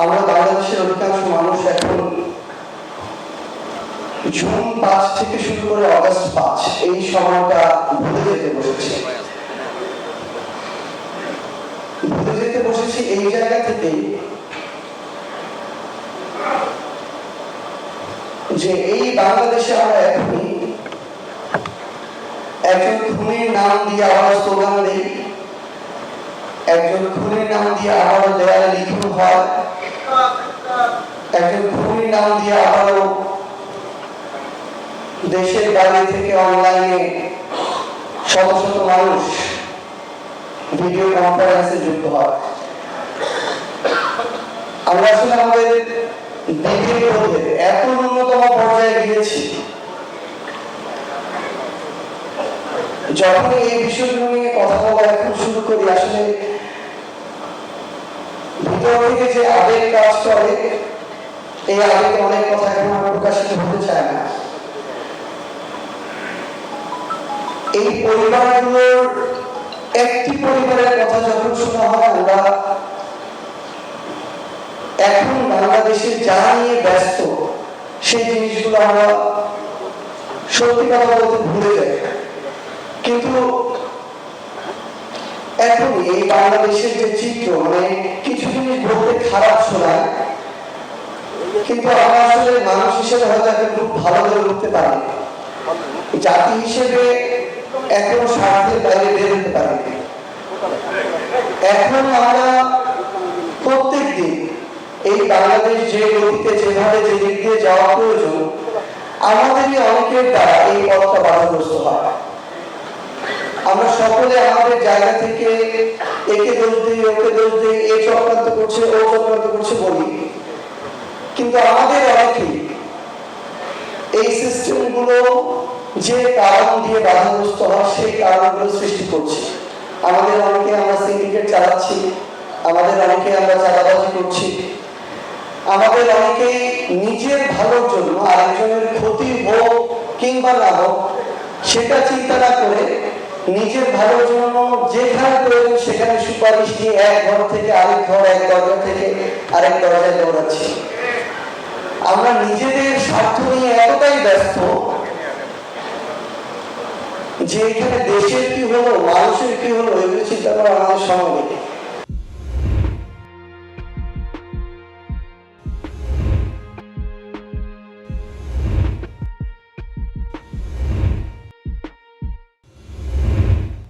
আমরা বাংলাদেশের অধিকাংশ মানুষ এখন জুন 5 থেকে শুরু করে অগাস্ট 5 এই সময়টা ভুলে যেতে বসেছি। এই জায়গা থেকে যে এই বাংলাদেশে আমরা এখনই একজন খুনির নাম দিয়ে আবার স্লোগান দিই, একজন খুনির নাম দিয়ে আবারও দেয়ালে লিখন হয়, একজন খুনির নাম দিয়ে আবারও দেশের বাইরে থেকে অনলাইনে শত শত মানুষ ভিডিও কনফারেন্সে যুক্ত হয়। আমরা আসলে আমাদের দিকের মধ্যে এত ন্যূনতম পর্যায়ে গিয়েছি, যখন এই বিষয়গুলো নিয়ে কথা বলা এখন শুরু করি, আসলে ভিতর থেকে যে আবেগ কাজ করে, এই আবেগে অনেক কথা এখন আমরা প্রকাশিত হতে চায় না। এই পরিবারগুলোর একটি পরিবারের কথা যখন শোনা হয়, আমরা এখন বাংলাদেশে যা নিয়ে ব্যস্ত সেই জিনিসগুলো আমরা সত্যি কথা বলতে ভুলে যাই। কিন্তু এখন এই বাংলাদেশের যে চিত্র, মানে কিছু জিনিস বলতে খারাপ শোনায়, কিন্তু আমরা আসলে মানুষ হিসেবে হয়তো এখন খুব ভালো করে উঠতে পারি, জাতি হিসেবে এখনো স্বার্থের বাইরে বের হতে পারি। এখন আমরা প্রত্যেক দিন এই বাংলাদেশ যে গতিতে যেভাবে যে দিক দিয়ে যাওয়া প্রয়োজন, আমাদেরই অনেকের দ্বারা এই পথটা বাধাগ্রস্ত হয়। আমরা সকলে আমাদের জায়গা থেকে একে দোষ দিই, ওকে দোষ দিই, এ চক্রান্ত করছে, ও চক্রান্ত করছে বলি, কিন্তু আমাদের অনেকেই এই সিস্টেমগুলো যে কারণ দিয়ে বাধাগ্রস্ত হয় সেই কারণগুলো সৃষ্টি করছে। আমাদের অনেকে আমরা সিন্ডিকেট চালাচ্ছি, আমাদের অনেকে আমরা চাঁদাবাজি করছি, আমাদের অনেকেই নিজের ভালোর জন্য আরেকজনের ক্ষতি হোক কিংবা না হোক সেটা চিন্তা না করে নিজের ভালোর জন্য যেখানে প্রয়োজন সেখানে সুপারিশ দিয়ে এক ঘর থেকে আরেক ঘর, এক দরজা থেকে আরেক দরজায় দৌড়াচ্ছি। আমরা নিজেদের স্বার্থ নিয়ে এতটাই ব্যস্ত যে এখানে দেশের কি হলো, মানুষের কি হলো, এগুলো চিন্তা করা আমাদের সময় নেই।